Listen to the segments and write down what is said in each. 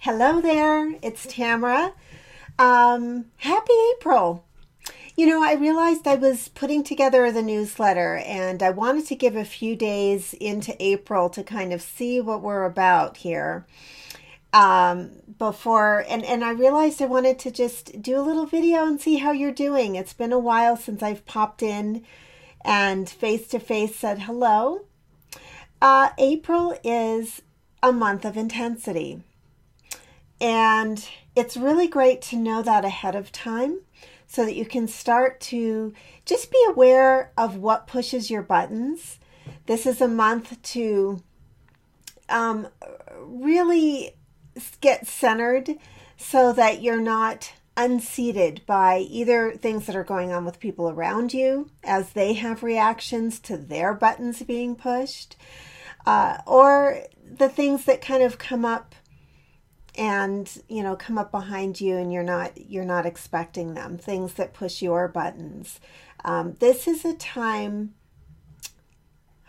Hello there, it's Tamara. Happy April. I realized I was putting together the newsletter and I wanted to give a few days into April to kind of see what we're about here. And I realized I wanted to just do a little video and see how you're doing. It's been a while since I've popped in and face to face said hello. April is a month of intensity. And it's really great to know that ahead of time so that you can start to just be aware of what pushes your buttons. This is a month to really get centered so that you're not unseated by either things that are going on with people around you as they have reactions to their buttons being pushed, or the things that kind of come up and come up behind you and you're not expecting them, things that push your buttons. This is a time,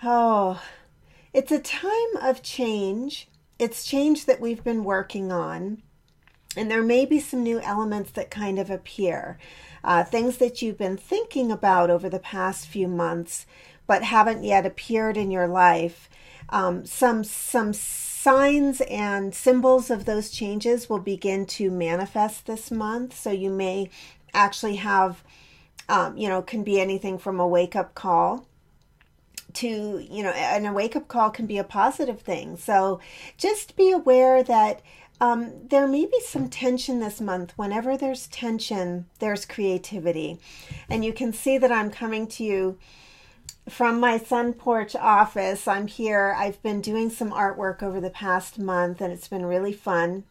it's a time of change. It's change that we've been working on, and there may be some new elements that kind of appear, things that you've been thinking about over the past few months but haven't yet appeared in your life. Some signs and symbols of those changes will begin to manifest this month. So you may actually have, can be anything from a wake-up call to, and a wake-up call can be a positive thing. So just be aware that there may be some tension this month. Whenever there's tension, there's creativity. And you can see that I'm coming to you from my sun porch office. I'm here. I've been doing some artwork over the past month and it's been really fun.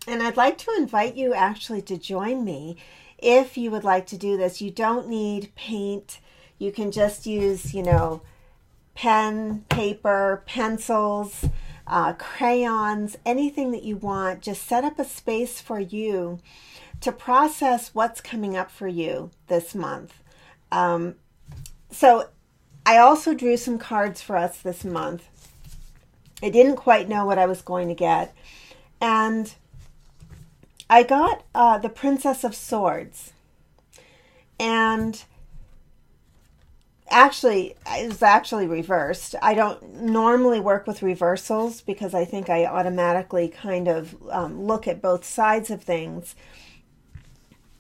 And I'd like to invite you actually to join me if you would like to do this. You don't need paint. You can just use, pen, paper, pencils, crayons, anything that you want. Just set up a space for you to process what's coming up for you this month. So I also drew some cards for us this month. I didn't quite know what I was going to get. And I got the Princess of Swords. And actually, it was actually reversed. I don't normally work with reversals because I think I automatically kind of look at both sides of things.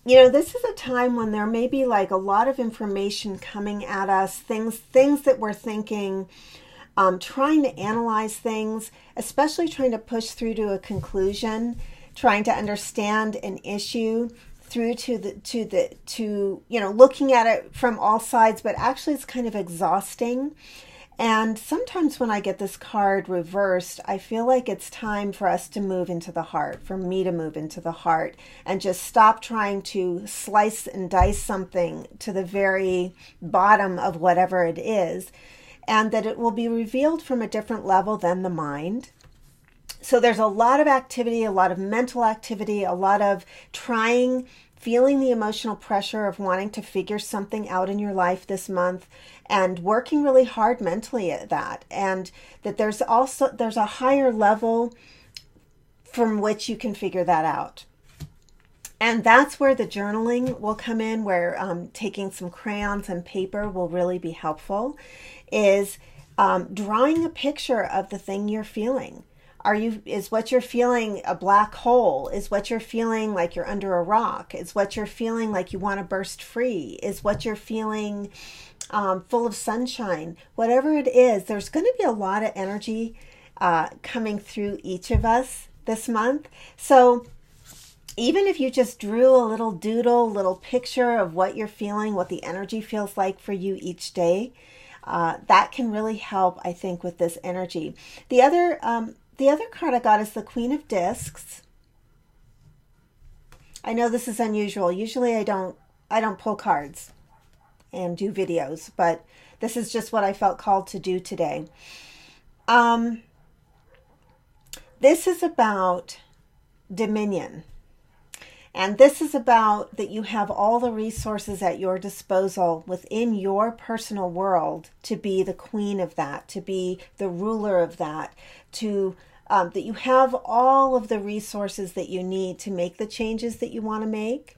This is a time when there may be like a lot of information coming at us, things that we're thinking, trying to analyze things, especially trying to push through to a conclusion, trying to understand an issue through to looking at it from all sides, but actually it's kind of exhausting. And sometimes when I get this card reversed, I feel like it's time for us to move into the heart, for me to move into the heart and just stop trying to slice and dice something to the very bottom of whatever it is, and that it will be revealed from a different level than the mind. So there's a lot of activity, a lot of mental activity, a lot of feeling the emotional pressure of wanting to figure something out in your life this month and working really hard mentally at that. And that there's a higher level from which you can figure that out. And that's where the journaling will come in, where taking some crayons and paper will really be helpful, is drawing a picture of the thing you're feeling. Is what you're feeling a black hole? Is what you're feeling like you're under a rock? Is what you're feeling like you want to burst free? Is what you're feeling full of sunshine? Whatever it is, there's going to be a lot of energy coming through each of us this month. So even if you just drew a little doodle, little picture of what you're feeling, what the energy feels like for you each day, that can really help, I think, with this energy. The other card I got is the Queen of Discs. I know this is unusual. Usually I don't pull cards and do videos, but this is just what I felt called to do today. This is about dominion. And this is about that you have all the resources at your disposal within your personal world to be the queen of that, to be the ruler of that, to that you have all of the resources that you need to make the changes that you want to make.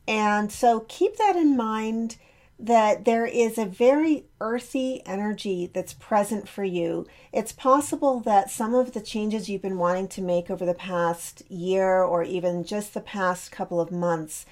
And so keep that in mind, that there is a very earthy energy that's present for you. It's possible that some of the changes you've been wanting to make over the past year or even just the past couple of months,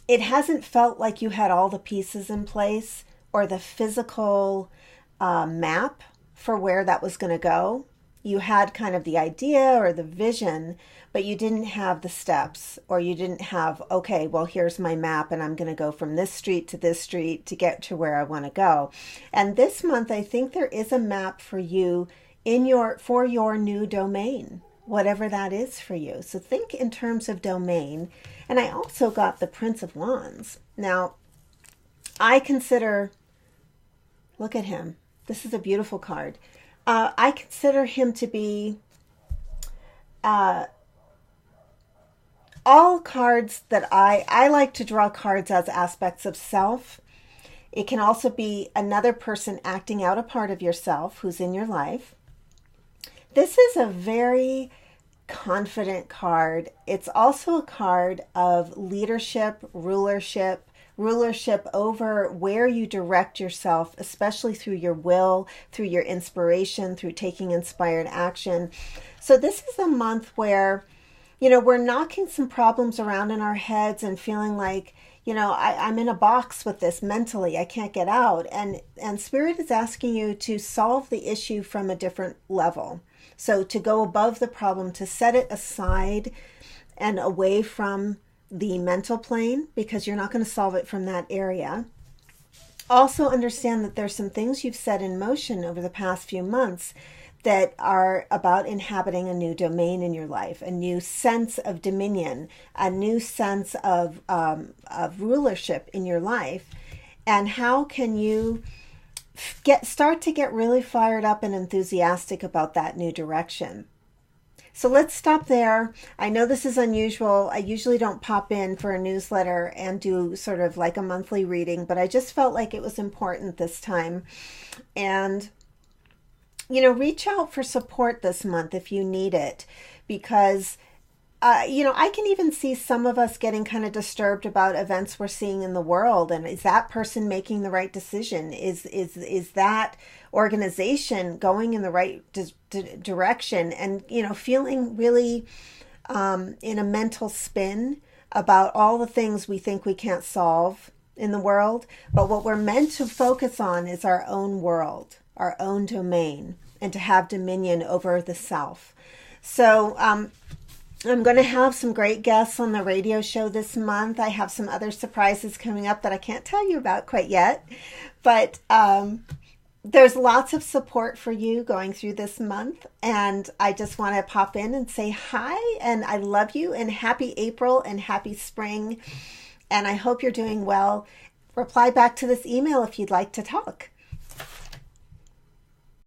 it hasn't felt like you had all the pieces in place or the physical map for where that was going to go. You had kind of the idea or the vision, but you didn't have the steps, or you didn't have, okay, well, here's my map and I'm going to go from this street to this street to get to where I want to go. And this month, I think there is a map for you for your new domain, whatever that is for you. So think in terms of domain. And I also got the Prince of Wands. Now, I consider, look at him. This is a beautiful card. I consider him to be all cards that I like to draw cards as aspects of self. It can also be another person acting out a part of yourself who's in your life. This is a very confident card. It's also a card of leadership, rulership over where you direct yourself, especially through your will, through your inspiration, through taking inspired action. So this is a month where, we're knocking some problems around in our heads and feeling like, I'm in a box with this mentally. I can't get out. And Spirit is asking you to solve the issue from a different level. So to go above the problem, to set it aside and away from the mental plane, because you're not going to solve it from that area. Also understand that there's some things you've set in motion over the past few months that are about inhabiting a new domain in your life, a new sense of dominion, a new sense of rulership in your life. And how can you start to get really fired up and enthusiastic about that new direction? So let's stop there. I know this is unusual. I usually don't pop in for a newsletter and do sort of like a monthly reading, but I just felt like it was important this time. And reach out for support this month if you need it, because, I can even see some of us getting kind of disturbed about events we're seeing in the world. And is that person making the right decision? Is that organization going in the right direction? And, feeling really in a mental spin about all the things we think we can't solve in the world. But what we're meant to focus on is our own world, our own domain, and to have dominion over the self. So I'm going to have some great guests on the radio show this month. I have some other surprises coming up that I can't tell you about quite yet. But there's lots of support for you going through this month. And I just want to pop in and say hi. And I love you. And happy April and happy spring. And I hope you're doing well. Reply back to this email if you'd like to talk.